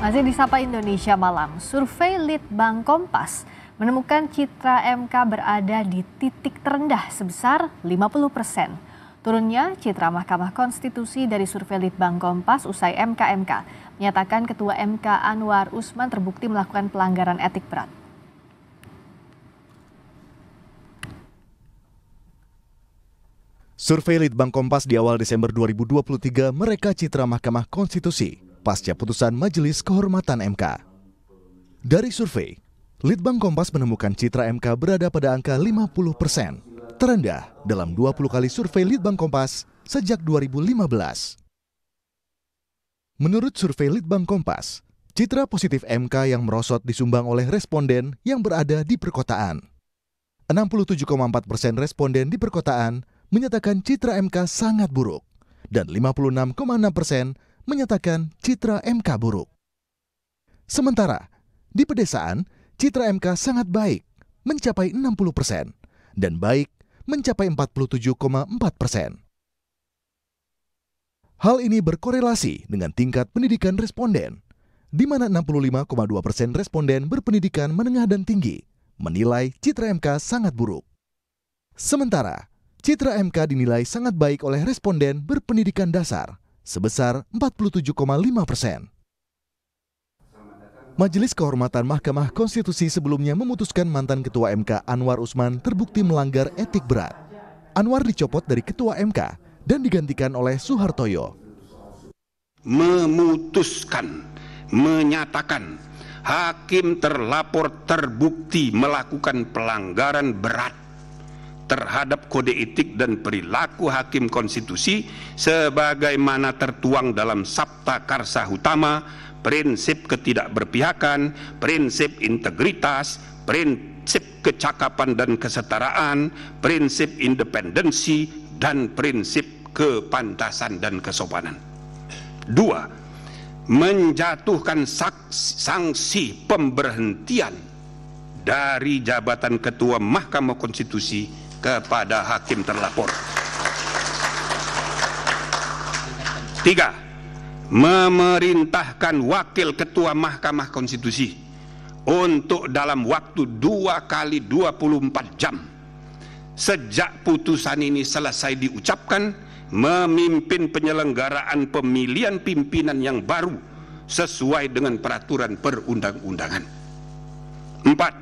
Masih di Sapa Indonesia Malam, survei Litbang Kompas menemukan citra MK berada di titik terendah sebesar 50%. Turunnya citra Mahkamah Konstitusi dari survei Litbang Kompas usai MK-MK menyatakan Ketua MK Anwar Usman terbukti melakukan pelanggaran etik berat. Survei Litbang Kompas di awal Desember 2023 mereka citra Mahkamah Konstitusi pasca putusan Majelis Kehormatan MK. Dari survei, Litbang Kompas menemukan citra MK berada pada angka 50%, terendah dalam 20 kali survei Litbang Kompas sejak 2015. Menurut survei Litbang Kompas, citra positif MK yang merosot disumbang oleh responden yang berada di perkotaan. 67,4% responden di perkotaan menyatakan citra MK sangat buruk dan 56,6% menyatakan citra MK buruk. Sementara di pedesaan, citra MK sangat baik, mencapai 60%, dan baik mencapai 47,4%. Hal ini berkorelasi dengan tingkat pendidikan responden, di mana 65,2% responden berpendidikan menengah dan tinggi menilai citra MK sangat buruk. Sementara citra MK dinilai sangat baik oleh responden berpendidikan dasar sebesar 47,5%. Majelis Kehormatan Mahkamah Konstitusi sebelumnya memutuskan mantan Ketua MK Anwar Usman terbukti melanggar etik berat. Anwar dicopot dari Ketua MK dan digantikan oleh Suhartoyo. Menyatakan hakim terlapor terbukti melakukan pelanggaran berat terhadap kode etik dan perilaku hakim konstitusi sebagaimana tertuang dalam Sabta Karsa Utama, prinsip ketidakberpihakan, prinsip integritas, prinsip kecakapan dan kesetaraan, prinsip independensi, dan prinsip kepantasan dan kesopanan. 2. Menjatuhkan sanksi pemberhentian dari jabatan Ketua Mahkamah Konstitusi kepada hakim terlapor. 3. Memerintahkan Wakil Ketua Mahkamah Konstitusi untuk dalam waktu 2 kali 24 jam sejak putusan ini selesai diucapkan memimpin penyelenggaraan pemilihan pimpinan yang baru sesuai dengan peraturan perundang-undangan. 4.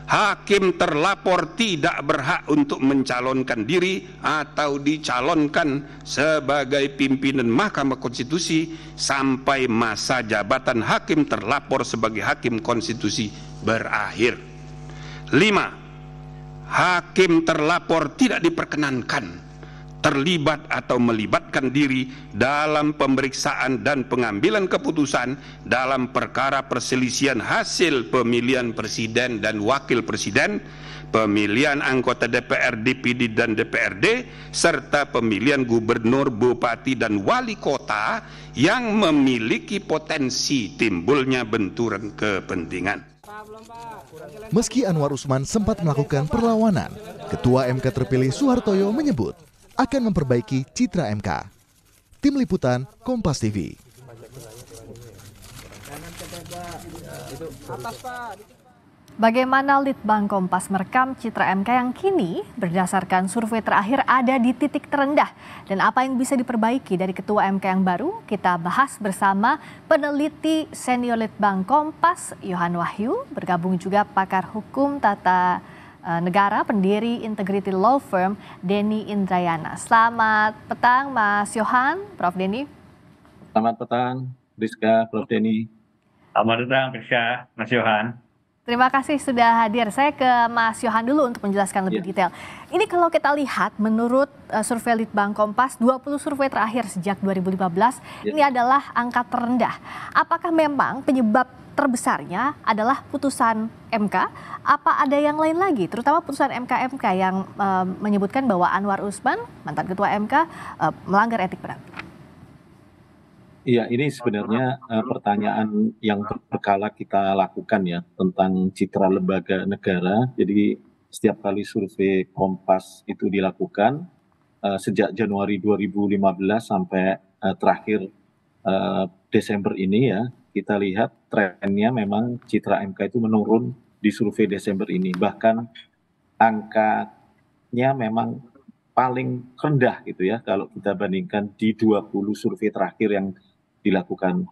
Hakim terlapor tidak berhak untuk mencalonkan diri atau dicalonkan sebagai pimpinan Mahkamah Konstitusi sampai masa jabatan hakim terlapor sebagai hakim konstitusi berakhir. 5. Hakim terlapor tidak diperkenankan terlibat atau melibatkan diri dalam pemeriksaan dan pengambilan keputusan dalam perkara perselisihan hasil pemilihan presiden dan wakil presiden, pemilihan anggota DPR, DPD, dan DPRD, serta pemilihan gubernur, bupati, dan wali kota yang memiliki potensi timbulnya benturan kepentingan. Meski Anwar Usman sempat melakukan perlawanan, Ketua MK terpilih Suhartoyo menyebut akan memperbaiki citra MK. Tim Liputan Kompas TV. Bagaimana Litbang Kompas merekam citra MK yang kini berdasarkan survei terakhir ada di titik terendah, dan apa yang bisa diperbaiki dari Ketua MK yang baru? Kita bahas bersama peneliti senior Litbang Kompas Yohan Wahyu, bergabung juga pakar hukum tata negara, pendiri Integrity Law Firm Denny Indrayana. Selamat petang Mas Yohan, Prof Denny. Selamat petang Rizka, Prof Denny. Selamat petang Rizka, Mas Yohan. Terima kasih sudah hadir. Saya ke Mas Yohan dulu untuk menjelaskan lebih detail. Ini kalau kita lihat menurut survei Litbang Kompas, 20 survei terakhir sejak 2015, ini adalah angka terendah. Apakah memang penyebab terbesarnya adalah putusan MK? Apa ada yang lain lagi, terutama putusan MK-MK yang menyebutkan bahwa Anwar Usman, mantan Ketua MK, melanggar etik berat? Iya, ini sebenarnya pertanyaan yang berkala kita lakukan ya tentang citra lembaga negara. Jadi setiap kali survei Kompas itu dilakukan sejak Januari 2015 sampai terakhir Desember ini ya, kita lihat trennya memang citra MK itu menurun di survei Desember ini. Bahkan angkanya memang paling rendah gitu ya kalau kita bandingkan di 20 survei terakhir yang dilakukan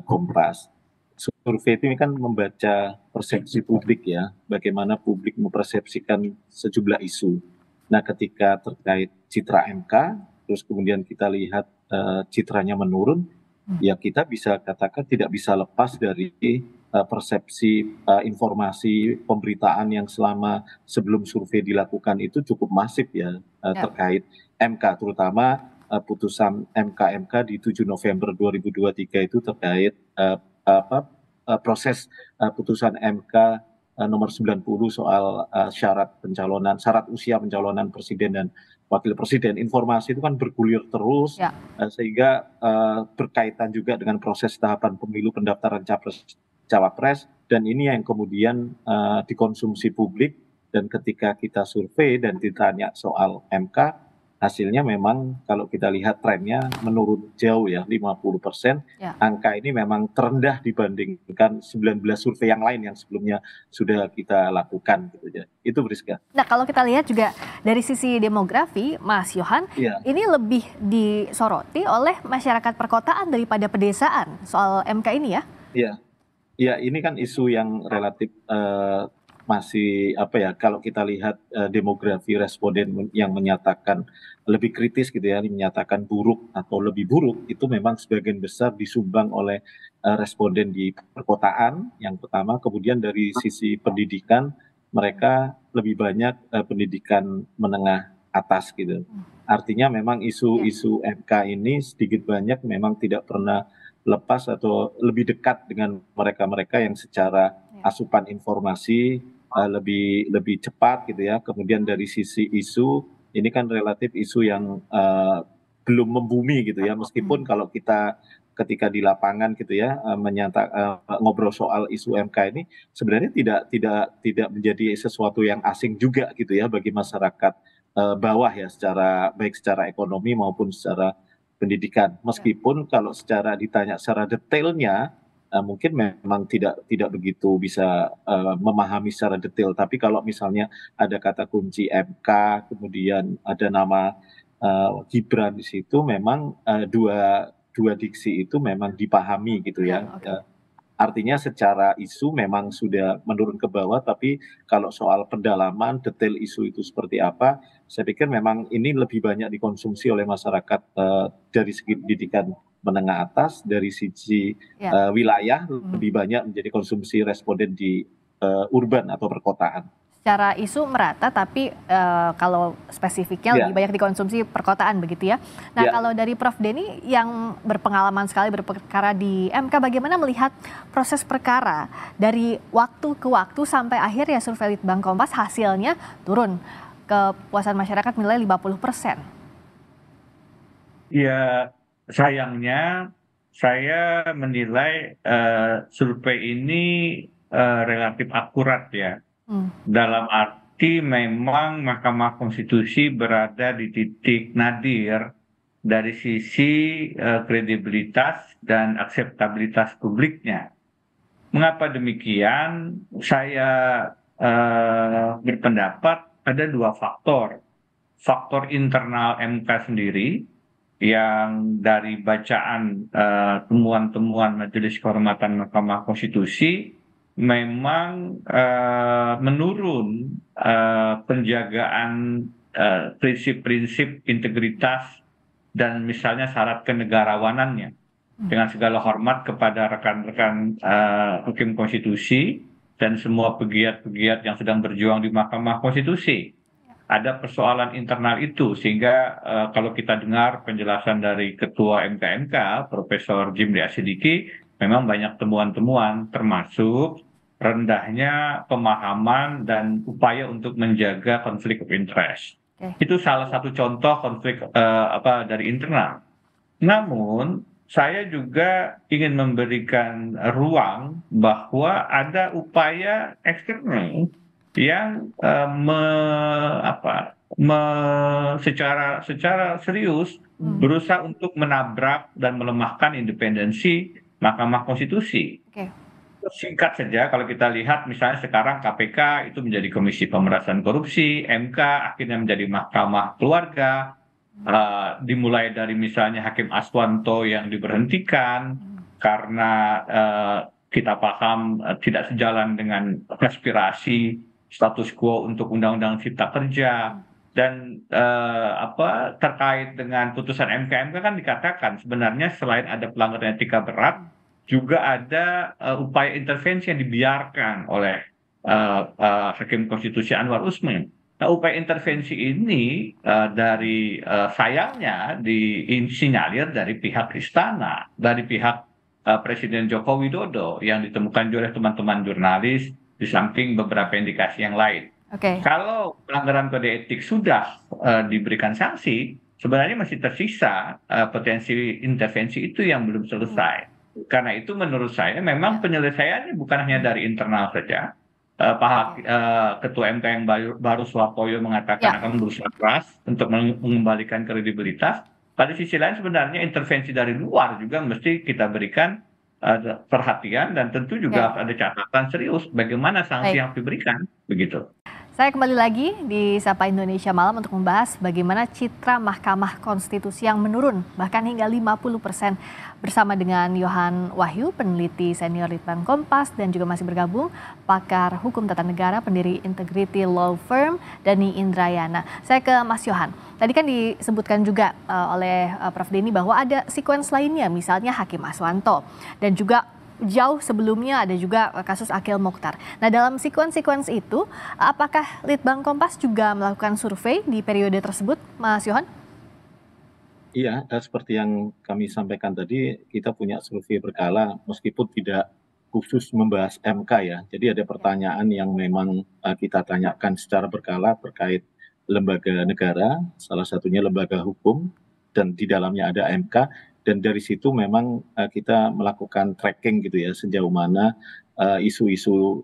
Kompas. Survei itu kan membaca persepsi publik ya, bagaimana publik mempersepsikan sejumlah isu. Nah, ketika terkait citra MK, terus kemudian kita lihat citranya menurun, ya kita bisa katakan tidak bisa lepas dari persepsi informasi pemberitaan yang selama sebelum survei dilakukan itu cukup masif ya terkait MK, terutama putusan MK di 7 November 2023 itu terkait proses putusan MK nomor 90 soal syarat usia pencalonan presiden dan wakil presiden. Informasi itu kan bergulir terus sehingga berkaitan juga dengan proses tahapan pemilu pendaftaran capres cawapres, dan ini yang kemudian dikonsumsi publik. Dan ketika kita survei dan ditanya soal MK, hasilnya memang kalau kita lihat trennya menurun jauh ya, 50%. Angka ini memang terendah dibandingkan 19 survei yang lain yang sebelumnya sudah kita lakukan gitu ya. Itu Priska. Nah, kalau kita lihat juga dari sisi demografi, Mas Yohan, ini lebih disoroti oleh masyarakat perkotaan daripada pedesaan soal MK ini ya? Iya, ini kan isu yang relatif masih kalau kita lihat demografi responden yang menyatakan lebih kritis gitu ya, menyatakan buruk atau lebih buruk, itu memang sebagian besar disumbang oleh responden di perkotaan yang pertama. Kemudian dari sisi pendidikan, mereka lebih banyak pendidikan menengah atas gitu. Artinya memang isu-isu MK ini sedikit banyak memang tidak pernah lepas atau lebih dekat dengan mereka-mereka yang secara asupan informasi lebih cepat gitu ya. Kemudian dari sisi isu, ini kan relatif isu yang belum membumi gitu ya, meskipun kalau kita ketika di lapangan gitu ya ngobrol soal isu MK ini sebenarnya tidak menjadi sesuatu yang asing juga gitu ya bagi masyarakat bawah ya, baik secara ekonomi maupun secara pendidikan. Meskipun kalau ditanya secara detailnya mungkin memang tidak begitu bisa memahami secara detail. Tapi kalau misalnya ada kata kunci MK, kemudian ada nama Gibran di situ, memang dua diksi itu memang dipahami gitu ya. Artinya secara isu memang sudah menurun ke bawah, tapi kalau soal pendalaman detail isu itu seperti apa, saya pikir memang ini lebih banyak dikonsumsi oleh masyarakat dari segi pendidikan menengah atas, dari sisi wilayah lebih banyak menjadi konsumsi responden di urban atau perkotaan. Secara isu merata, tapi kalau spesifiknya lebih banyak dikonsumsi perkotaan begitu ya. Nah, kalau dari Prof Denny yang berpengalaman sekali berperkara di MK, bagaimana melihat proses perkara dari waktu ke waktu sampai akhir ya survei Litbang Kompas hasilnya turun, kepuasan masyarakat nilai 50%? Ya, sayangnya saya menilai survei ini relatif akurat ya. Dalam arti memang Mahkamah Konstitusi berada di titik nadir dari sisi kredibilitas dan akseptabilitas publiknya. Mengapa demikian? Saya berpendapat ada dua faktor. Faktor internal MK sendiri yang dari bacaan temuan-temuan Majelis Kehormatan Mahkamah Konstitusi memang menurun penjagaan prinsip-prinsip integritas dan misalnya syarat kenegarawanannya. Dengan segala hormat kepada rekan-rekan Hakim Konstitusi dan semua pegiat-pegiat yang sedang berjuang di Mahkamah Konstitusi, ada persoalan internal itu, sehingga kalau kita dengar penjelasan dari Ketua MK Profesor Jimli Asidiki, memang banyak temuan-temuan termasuk rendahnya pemahaman dan upaya untuk menjaga konflik of interest. Itu salah satu contoh konflik dari internal. Namun saya juga ingin memberikan ruang bahwa ada upaya eksternal yang secara serius berusaha untuk menabrak dan melemahkan independensi Mahkamah Konstitusi. Oke. Singkat saja, kalau kita lihat misalnya sekarang KPK itu menjadi Komisi Pemberantasan Korupsi, MK akhirnya menjadi Mahkamah Keluarga, dimulai dari misalnya Hakim Aswanto yang diberhentikan karena kita paham tidak sejalan dengan aspirasi status quo untuk Undang-Undang Cipta Kerja. Dan terkait dengan putusan MK kan dikatakan sebenarnya selain ada pelanggaran etika berat, juga ada upaya intervensi yang dibiarkan oleh Hakim Konstitusi Anwar Usman. Nah, upaya intervensi ini sayangnya disinyalir dari pihak istana, dari pihak Presiden Joko Widodo yang ditemukan oleh teman-teman jurnalis, di samping beberapa indikasi yang lain. Oke. Kalau pelanggaran kode etik sudah diberikan sanksi, sebenarnya masih tersisa potensi intervensi itu yang belum selesai. Karena itu menurut saya memang penyelesaiannya bukan hanya dari internal saja. Ketua MK yang baru Suhartoyo mengatakan akan berusaha keras untuk mengembalikan kredibilitas. Pada sisi lain sebenarnya intervensi dari luar juga mesti kita berikan perhatian, dan tentu juga ada catatan serius bagaimana sanksi yang diberikan, begitu. Saya kembali lagi di Sapa Indonesia Malam untuk membahas bagaimana citra Mahkamah Konstitusi yang menurun bahkan hingga 50%, bersama dengan Yohan Wahyu, peneliti senior Litbang Kompas, dan juga masih bergabung pakar hukum tata negara, pendiri Integrity Law Firm, Dhani Indrayana. Saya ke Mas Yohan. Tadi kan disebutkan juga oleh Prof. Denny bahwa ada sekuens lainnya, misalnya Hakim Aswanto, dan juga jauh sebelumnya ada juga kasus Akil Mokhtar. Nah, dalam sekuens itu, apakah Litbang Kompas juga melakukan survei di periode tersebut, Mas Yohan? Iya, seperti yang kami sampaikan tadi, kita punya survei berkala meskipun tidak khusus membahas MK ya. Jadi ada pertanyaan yang memang kita tanyakan secara berkala terkait lembaga negara, salah satunya lembaga hukum, dan di dalamnya ada MK. Dan dari situ memang kita melakukan tracking gitu ya, sejauh mana isu-isu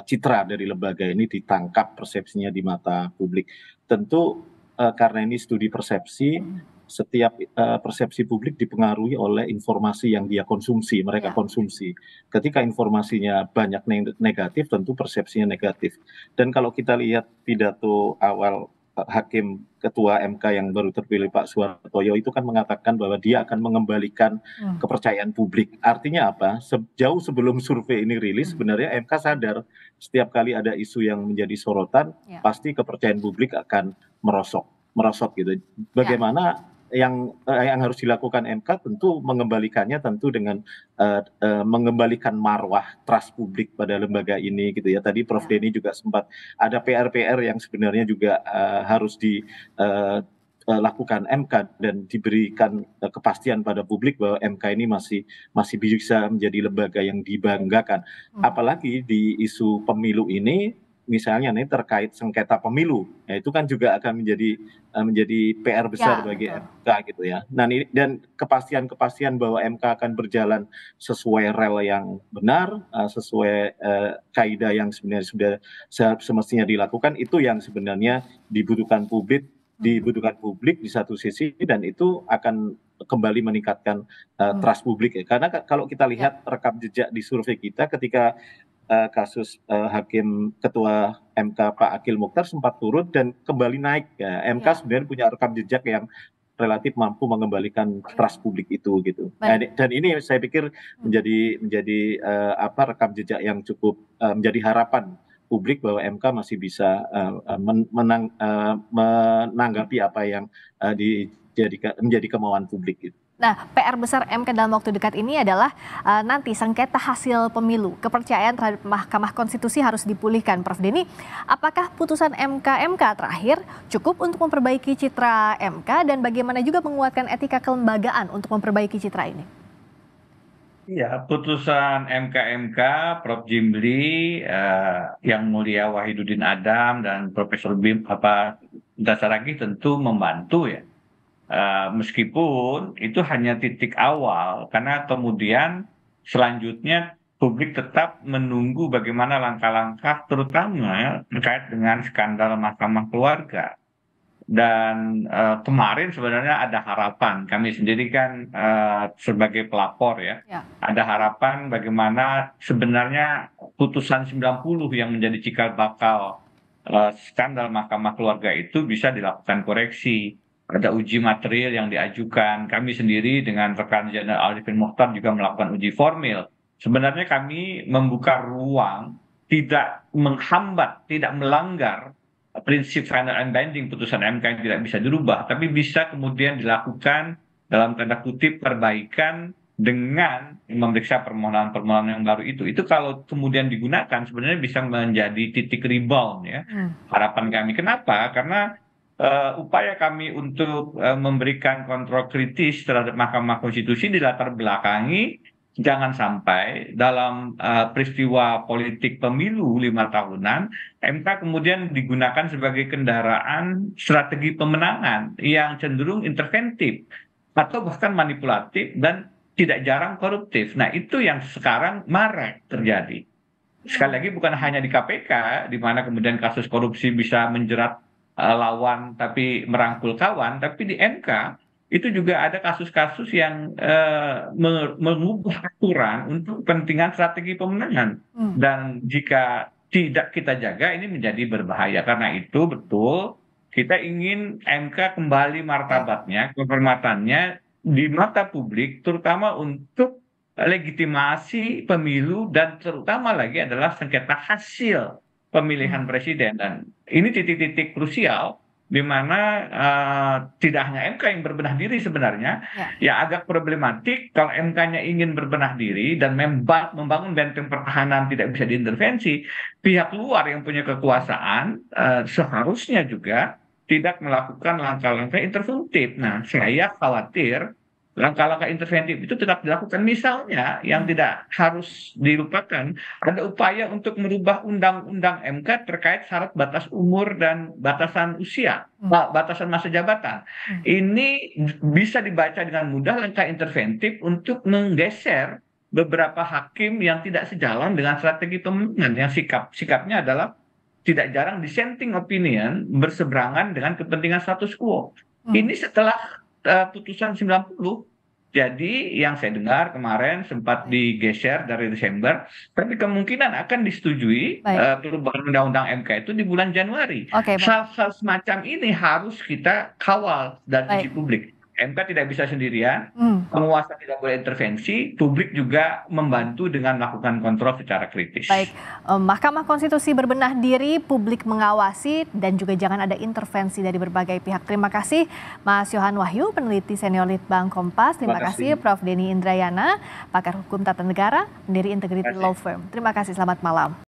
citra dari lembaga ini ditangkap persepsinya di mata publik. Tentu karena ini studi persepsi, setiap persepsi publik dipengaruhi oleh informasi yang dia konsumsi, mereka konsumsi. Ketika informasinya banyak negatif, tentu persepsinya negatif. Dan kalau kita lihat pidato awal Hakim Ketua MK yang baru terpilih Pak Suhartoyo itu kan mengatakan bahwa dia akan mengembalikan kepercayaan publik. Artinya apa? Jauh sebelum survei ini rilis, sebenarnya MK sadar setiap kali ada isu yang menjadi sorotan, pasti kepercayaan publik akan merosot gitu. Bagaimana yang harus dilakukan MK tentu mengembalikannya tentu dengan mengembalikan marwah trust publik pada lembaga ini gitu ya. Tadi Prof. Denny juga sempat ada PR yang sebenarnya juga harus dilakukan MK dan diberikan kepastian pada publik bahwa MK ini masih bisa menjadi lembaga yang dibanggakan. Apalagi di isu pemilu ini, misalnya nih terkait sengketa pemilu, ya itu kan juga akan menjadi PR besar bagi MK gitu ya. Nah, dan kepastian bahwa MK akan berjalan sesuai rel yang benar, sesuai kaidah yang sebenarnya sudah semestinya dilakukan, itu yang sebenarnya dibutuhkan publik di satu sisi, dan itu akan kembali meningkatkan trust publik ya. Karena kalau kita lihat rekam jejak di survei kita ketika kasus Hakim Ketua MK Pak Akil Mokhtar sempat turun dan kembali naik ya. MK sebenarnya punya rekam jejak yang relatif mampu mengembalikan trust publik itu gitu. Dan ini saya pikir menjadi rekam jejak yang cukup menjadi harapan publik bahwa MK masih bisa menanggapi apa yang menjadi kemauan publik gitu. Nah, PR besar MK dalam waktu dekat ini adalah nanti sengketa hasil pemilu. Kepercayaan terhadap Mahkamah Konstitusi harus dipulihkan, Prof. Denny. Apakah putusan MK terakhir cukup untuk memperbaiki citra MK, dan bagaimana juga menguatkan etika kelembagaan untuk memperbaiki citra ini? Iya, putusan MK, Prof. Jimli, Yang Mulia Wahidudin Adam, dan Profesor Bim Dasaragi tentu membantu ya. Meskipun itu hanya titik awal, karena kemudian selanjutnya publik tetap menunggu bagaimana langkah-langkah terutama terkait dengan skandal Mahkamah Keluarga. Dan kemarin sebenarnya ada harapan, kami sendiri kan sebagai pelapor ya, ada harapan bagaimana sebenarnya putusan 90 yang menjadi cikal bakal skandal Mahkamah Keluarga itu bisa dilakukan koreksi. Ada uji material yang diajukan, kami sendiri dengan rekan Jenderal Arifin Mokhtar juga melakukan uji formil. Sebenarnya kami membuka ruang, tidak menghambat, tidak melanggar prinsip final and binding putusan MK yang tidak bisa dirubah, tapi bisa kemudian dilakukan dalam tanda kutip perbaikan dengan memeriksa permohonan-permohonan yang baru itu. Itu kalau kemudian digunakan sebenarnya bisa menjadi titik rebound ya. Harapan kami. Kenapa? Karena upaya kami untuk memberikan kontrol kritis terhadap Mahkamah Konstitusi dilatar belakangi jangan sampai dalam peristiwa politik pemilu 5 tahunan, MK kemudian digunakan sebagai kendaraan strategi pemenangan yang cenderung interventif atau bahkan manipulatif dan tidak jarang koruptif. Nah, itu yang sekarang marak terjadi. Sekali lagi bukan hanya di KPK, di mana kemudian kasus korupsi bisa menjerat lawan tapi merangkul kawan, tapi di MK itu juga ada kasus-kasus yang mengubah aturan untuk kepentingan strategi pemenangan. Dan jika tidak kita jaga, ini menjadi berbahaya. Karena itu betul, kita ingin MK kembali martabatnya, kehormatannya di mata publik, terutama untuk legitimasi pemilu dan terutama lagi adalah sengketa hasil pemilihan presiden. Dan ini titik-titik krusial di mana tidak hanya MK yang berbenah diri sebenarnya, ya agak problematik kalau MK-nya ingin berbenah diri dan membangun benteng pertahanan tidak bisa diintervensi, pihak luar yang punya kekuasaan seharusnya juga tidak melakukan langkah-langkah interventif. Nah, saya khawatir langkah-langkah interventif itu tetap dilakukan. Misalnya yang tidak harus dilupakan, ada upaya untuk merubah undang-undang MK terkait syarat batas umur dan batasan usia, batasan masa jabatan. Ini bisa dibaca dengan mudah langkah interventif untuk menggeser beberapa hakim yang tidak sejalan dengan strategi pemenangan, yang sikapnya adalah tidak jarang dissenting opinion, berseberangan dengan kepentingan status quo. Ini setelah putusan 90, jadi yang saya dengar kemarin sempat digeser dari Desember, tapi kemungkinan akan disetujui perubahan undang-undang MK itu di bulan Januari. Hal-hal semacam ini harus kita kawal dari sisi publik. MK tidak bisa sendirian, penguasa tidak boleh intervensi, publik juga membantu dengan melakukan kontrol secara kritis. Baik, Mahkamah Konstitusi berbenah diri, publik mengawasi, dan juga jangan ada intervensi dari berbagai pihak. Terima kasih Mas Yohan Wahyu, peneliti senior Litbang Kompas. Terima kasih Prof. Denny Indrayana, pakar hukum tata negara, pendiri Integrity Law Firm. Terima kasih, selamat malam.